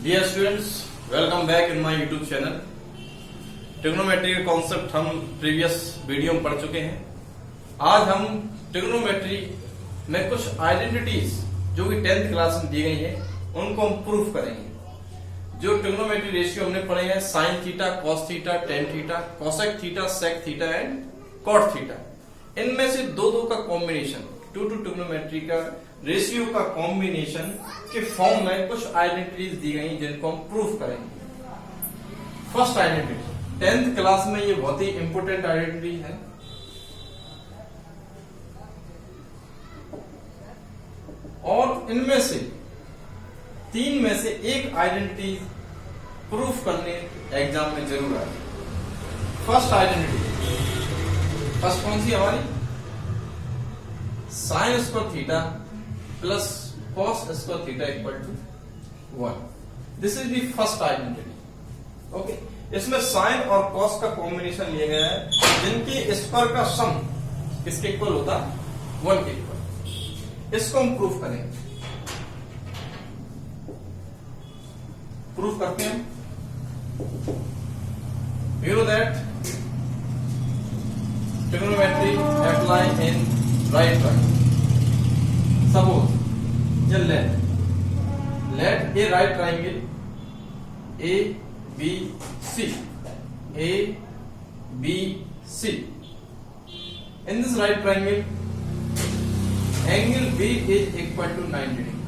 Dear students, welcome back in my YouTube channel. Trigonometry के concept हम previous video में पढ़ चुके हैं। आज हम ट्रिग्नोमेट्री में कुछ आइडेंटिटीज जो कि 10th क्लास में दी गई है उनको हम प्रूफ करेंगे। जो ट्रिग्नोमेट्री रेशियो हमने पढ़े हैं sine theta, cos theta, tan theta, cosec theta, sec theta and cot theta, इनमें से दो का कॉम्बिनेशन टू ट्रिग्नोमेट्री का रेशियो का कॉम्बिनेशन के फॉर्म में कुछ आइडेंटिटीज दी गई जिनको हम प्रूफ करेंगे। फर्स्ट आइडेंटिटी 10th क्लास में ये बहुत ही इंपोर्टेंट आइडेंटिटी है। और इनमें से तीन में से एक आइडेंटिटी प्रूफ करने एग्जाम में जरूर आए। फर्स्ट आइडेंटिटी, फर्स्ट कौन सी हमारी? Sine square theta plus cos square theta equal to 1। This is the first identity. Okay, इसमें साइन और कॉस का कॉम्बिनेशन लिया गया है जिनके स्क्वायर का सम किसके इक्वल होता है? 1 के इक्वल। इसको हम प्रूफ करेंगे। प्रूफ करते हैं। You know that trigonometry apply in right triangle. Suppose, let a right triangle A B C. In this right triangle, angle B is equal to 90 degree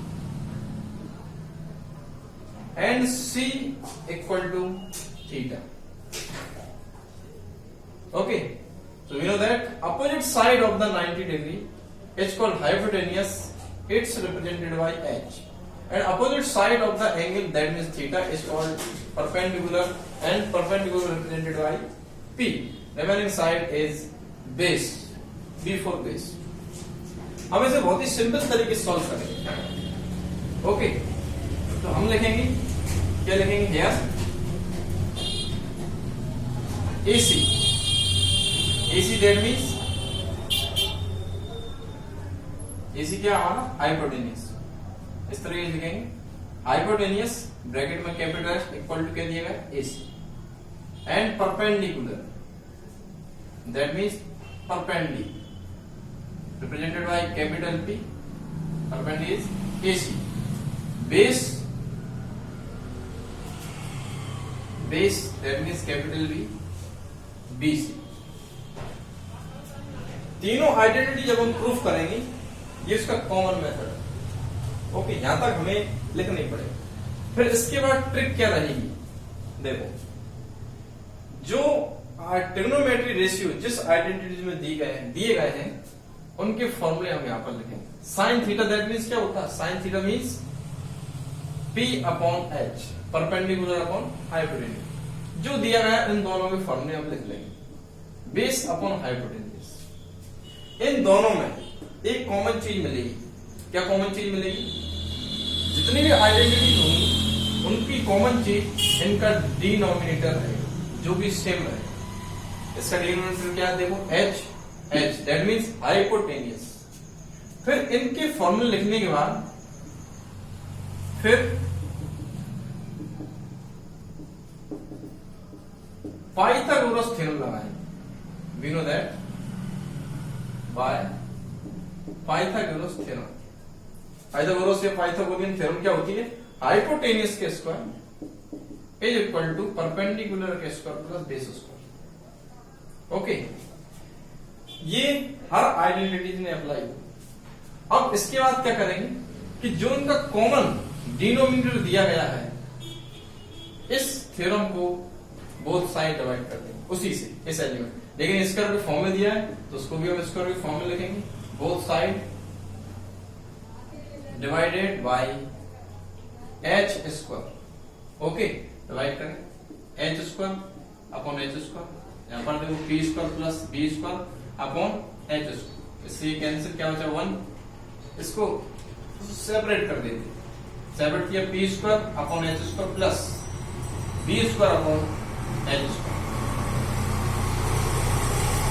and C equal to theta. Okay, so we know that opposite side of the 90 degree is called hypotenuse. It's represented by H, and opposite side of the angle, that means theta, is called perpendicular, and perpendicular represented by P. Remaining side is base, B for base. हम इसे बहुत ही simple तरीके से solve करेंगे। Okay, तो हम लिखेंगे, क्या लिखेंगे? Here AC that means AC क्या हमारा? हाइपोटेन्यूस। इस तरीके से लिखेंगे हाइपोटेन्यूस, ब्रैकेट में कैपिटल एस इक्वल टू क्या दिया गया? AC and perpendicular, that means perpendicular represented by capital P, perpendicular is AC। Base that means capital B, BC। तीनों आइडेंटिटी जब हम प्रूफ करेंगे, ये इसका कॉमन मेथड है। ओके, यहां तक हमें लिखना नहीं पड़ेगा। फिर इसके बाद ट्रिक क्या रहेगी? देखो, जो ट्रिग्नोमेट्री रेशियो जिस आइडेंटिटी में दिए गए हैं उनके फॉर्मूले हम यहां पर लिखेंगे। साइन थीटा दैट मीन्स क्या होता है? Sine theta means P upon H, perpendicular upon hypotenuse. जो दिया गया इन दोनों के फॉर्मूले हम लिख लेंगे, बेस अपॉन हाइपोटेन्यूस। इन दोनों में एक कॉमन चीज मिलेगी। क्या कॉमन चीज मिलेगी? जितनी भी आइडेंटिटी होंगी उनकी कॉमन चीज इनका डिनोमिनेटर है जो कि सेम है। इसका डिनोमिनेटर क्या है? देखो, H दैट मीन्स हाइपोटेन्यूस। फिर इनके फॉर्मूले लिखने के बाद फिर पाइथागोरस थ्योरम लगाएंगे। We know that by Pythagoras theorem. Pythagoras या पाइथागोरियन थ्योरम क्या होती है? हाइपोटेन्यूस के square is equal to perpendicular के square plus base square. Okay, ये हर आइडेंटिटीज ने अप्लाई हुआ। अब इसके बाद क्या करेंगे कि जो इनका कॉमन डिनोमिनेटर दिया गया है, इस थ्योरम को बोथ साइड डिवाइड कर देंगे उसी से, इस एलिमेंट। लेकिन स्क्वायर के फॉर्म में दिया है तो उसको भी हम स्क्वायर के फॉर्म में लिखेंगे। Both side divided bye H square. Okay, divide करें H square upon H square. यहां पर देखो P square plus B square upon H square. इससे कैंसिल क्या होता है? 1। इसको सेपरेट कर देते, सेपरेट किया P square upon H square plus B square upon H square.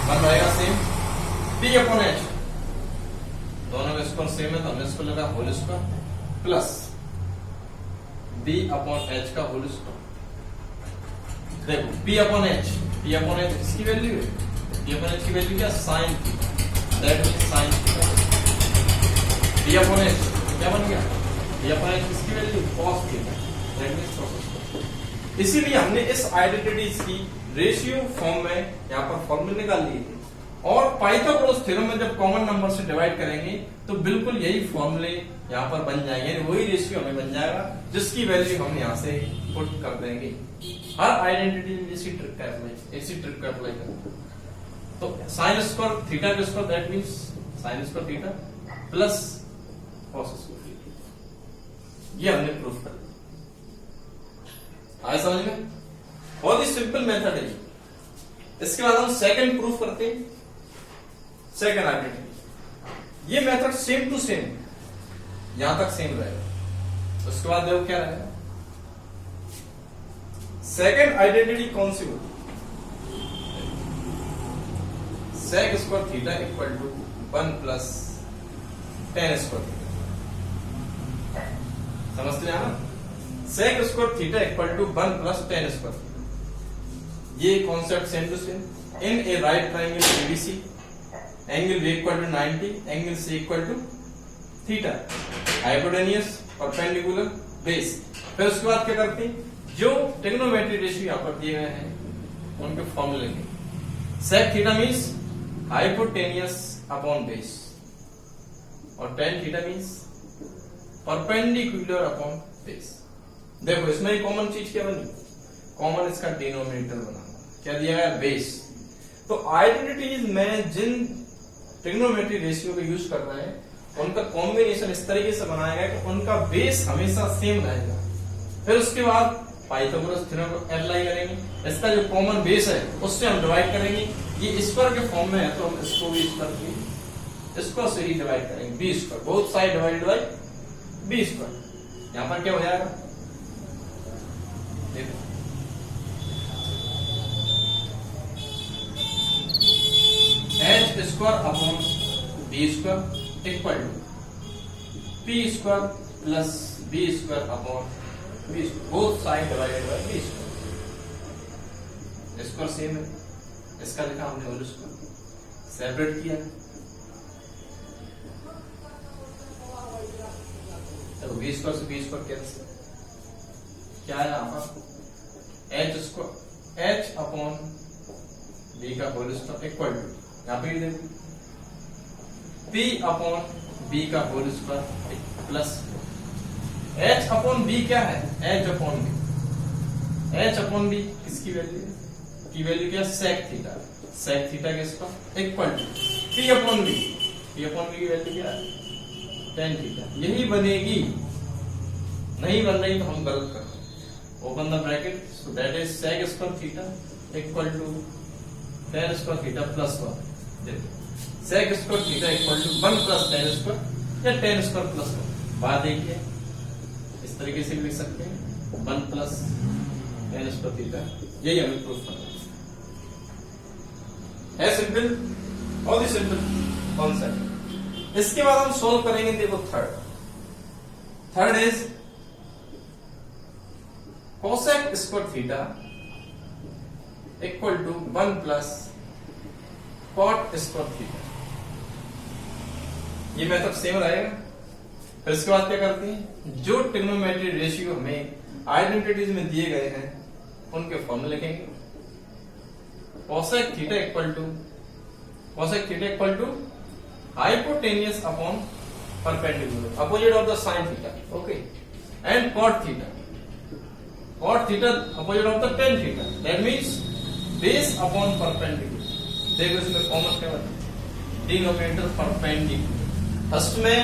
बन रहेगा सेम P अपॉन H, दोनों का स्क्वायर सेम है तो हमने इसको लगा whole square plus B upon H का होल स्क्वायर। देखो पी अपॉन एच इसकी वैल्यू है, पी अपॉन एच की वैल्यू क्या, sine theta, that means sine theta. P upon H क्या बन गया, पी अपॉन एच इसकी value cos theta, that means cos square. इसीलिए हमने इस आइडेंटिटीज की रेशियो फॉर्म में यहाँ पर फॉर्मूले निकाल लिए थे, और पाइथागोरस थ्योरम में जब कॉमन नंबर से डिवाइड करेंगे तो बिल्कुल यही फॉर्मूले यहाँ पर बन जाएंगे, यानी वही रेशियो हमें बन जाएगा जिसकी वैल्यू हम यहाँ से पुट कर देंगे। हर आइडेंटिटी में इसी ट्रिक का अप्लाई करें। तो साइन स्क्वायर थीटा का square, that means sign square theta plus cos square theta, ये हमने प्रूफ कर दिया। आया समझ में? बहुत ही सिंपल मेथड है। इसके बाद हम सेकंड प्रूफ करते हैं, सेकंड आइडेंटिटी। ये मेथड सेम टू सेम यहां तक सेम रहेगा, उसके बाद देखो क्या रहेगा। सेकंड आइडेंटिटी कौन सी होगी, sec square theta equal to 1 plus tan square theta. समझते हैं ना, sec square theta equal to 1 plus tan square theta. ये concept same to same. In a right triangle ABC, angle B equal to 90, angle C equal to theta, hypotenuse, perpendicular, base. फिर उसके बाद क्या करते हैं, जो ट्रिग्नोमेट्री रेशियो यहां पर दिए गए हैं उनके फॉर्मूले लेंगे। Sec theta means hypotenuse upon base, और tan theta means perpendicular upon base. देखो इसमें कॉमन चीज क्या बनी, कॉमन इसका डिनोमिनेटर बना, क्या दिया गया, बेस। तो आइडेंटिटीज में जिन ट्रिग्नोमेट्री रेशियो का यूज कर रहे हैं उनका कॉम्बिनेशन इस तरीके से बनाया गया कि उनका बेस हमेशा सेम रहेगा। फिर उसके बाद पाइथागोरस थ्योरम को अप्लाई करेंगे, इसका जो कॉमन बेस है उससे हम डिवाइड करेंगे। ये स्क्वायर के फॉर्म में है तो हम इसको भी स्क्वायर से ही डिवाइड करेंगे, B square, both side divided by B square. यहां पर क्या हो जाएगा, देखो H square upon B square equal to P square plus B square upon B square, both side divided by B square. Square same है, इसका लिखा हमने होल स्क्वायर, सेपरेट किया। तो बी स्क्वायर से बी स्क्वायर कैंसिल, क्या है यहां पर, H square H upon B का होल स्क्वायर इक्वल टू, यहां पे देखो पी अपॉन बी का whole square plus H upon B क्या है, H upon B, H upon B किसकी वैल्यू है, की वैल्यू क्या, सेक थीटा, सेक थीटा किसका equal to P upon B, P upon B की वैल्यू क्या है, टेन थीटा। यही बनेगी, नहीं बन रही तो हम गलत कर रहे हैं। Open the bracket, so that is sec square theta equal to tan square theta plus 1। देखो sec square theta equal to 1 plus tan square या टेन स्क्वायर प्लस 1। बात देखिए इस तरीके से लिख सकते हैं, 1 प्लस टेन स्क्वायर थीटा, यही हमें प्रूफ करना है। सिंपल, बहुत ही सिंपल कॉन्सेप्ट। इसके बाद हम सॉल्व करेंगे, देखो third is cosec square theta equal to 1 plus cot square theta. ये मेथड सेम रहेगा। फिर इसके बाद क्या करते हैं, जो ट्रिग्नोमेट्री रेशियो हमें आइडेंटिटीज में दिए गए हैं उनके फॉर्मूले लिखेंगे। Cosec theta equal to hypotenuse upon perpendicular, opposite of the sine theta, okay, and cot theta opposite of the tan theta, that means base upon perpendicular. देखो इसमें कॉमन क्या होता है, डिनोमिनेटर परपेंडिकुलर। फर्स्ट में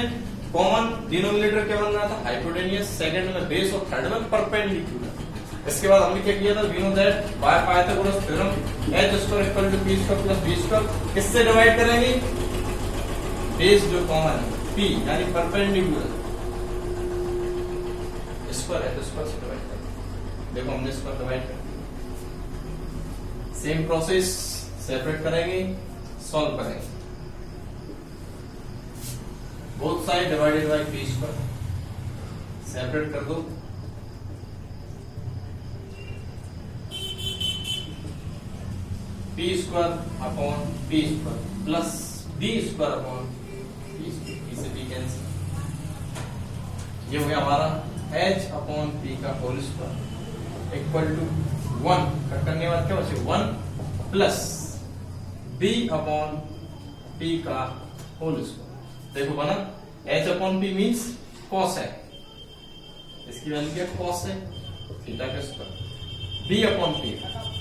कॉमन डिनोमिनेटर क्या बन रहा था, हाइपोटेन्यूस, सेकंड में बेस और थर्ड में परपेंडिकुलर। इसके बाद हमने क्या किया था, we know that by Pythagoras theorem H square equal to P square plus B square, किससे डिवाइड करेंगे, बेस जो कॉमन है पी यानी परपेंडिकुलर, स्क्वायर है तो स्क्वायर से डिवाइड करेंगे। देखो हमने स्क्वायर डिवाइड कर दिया। सेम प्रोसेस, सेपरेट करेंगे, सॉल्व करेंगे। Both side divided by B square, separate कर दो, P square upon P square plus D square upon P square, P से पी कैंसिल, ये हो गया हमारा h अपॉन पी का whole square equal to 1, cut करने के बाद क्या बचे 1 प्लस b अपॉन p का होल स्क्वायर। देखो बना h upon p means cos है, इसकी वैल्यू क्या cos है थीटा का square, b upon p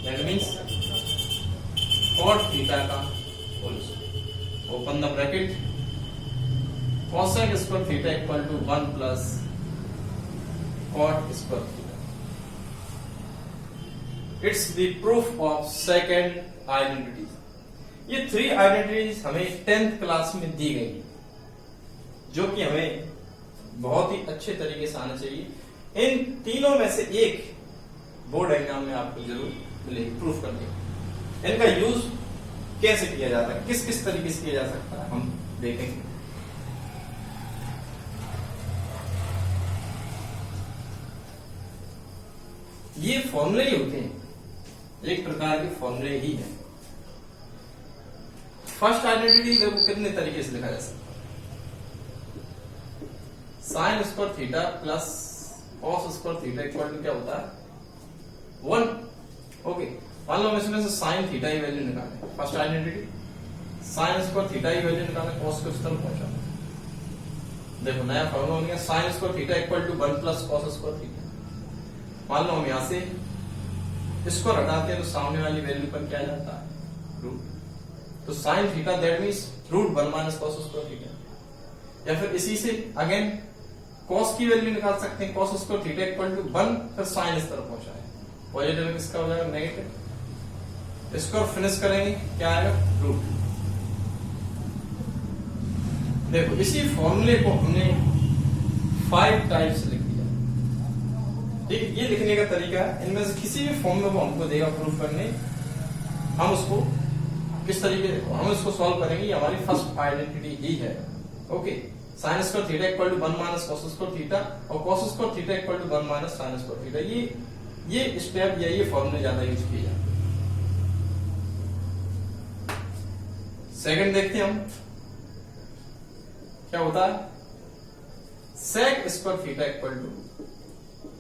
that means cot theta का whole square, open the bracket, cosec square theta equal to 1 plus cot square theta. It's the proof of second identity. ये 3 identities हमें 10th class में दी गई, जो कि हमें बहुत ही अच्छे तरीके से आना चाहिए। इन तीनों में से एक बोर्ड एग्जाम में आपको जरूर मिलेगी प्रूफ करने। इनका यूज कैसे किया जाता है, किस किस तरीके से किया जा सकता है, हम देखेंगे। ये फॉर्मूले ही होते हैं, एक प्रकार के फॉर्मूले ही है। फर्स्ट आइडेंटिटी देखो कितने तरीके से लिखा जा सकता है, sine square theta plus cos square theta equal to क्या होता है 1। ओके, मान लो हम इसमें से साइन थीटा की वैल्यू निकालें, first identity sine square theta की वैल्यू निकालें, कॉस को इस तरफ पहुंचा। देखो नया फॉर्मूला हो गया sine square theta equal to 1 plus cos square theta. मान लो हम यहां से इसको हटाते हैं तो सामने वाली वैल्यू पर क्या जाता है रूट, तो sine theta that means root 1 minus cos square theta. या फिर इसी से अगेन कॉस की वैल्यू निकाल सकते हैं, cos square theta equal to 1 फिर साइन इस तरफ पहुंचा है, पॉजिटिव किसका हो जाएगा नेगेटिव, इसको फिनिश करेंगे क्या आएगा रूट। देखो इसी फॉर्मूले को हमने 5 टाइप्स लिख दिया, ठीक है। ये लिखने का तरीका है, इनमें से किसी भी फॉर्म में वो हमको देगा प्रूफ करने, हम उसको किस तरीके हम इसको सॉल्व करेंगे, ये हमारी फर्स्ट आइडेंटिटी ही है। Okay, sine square theta equal to 1 minus cos square theta और cos square theta equal to 1 minus sine square theta, ये स्टेप या ये फॉर्मूले ज्यादा यूज किए जाते हैं। सेकंड देखते हैं हम क्या होता है, sec square theta equal to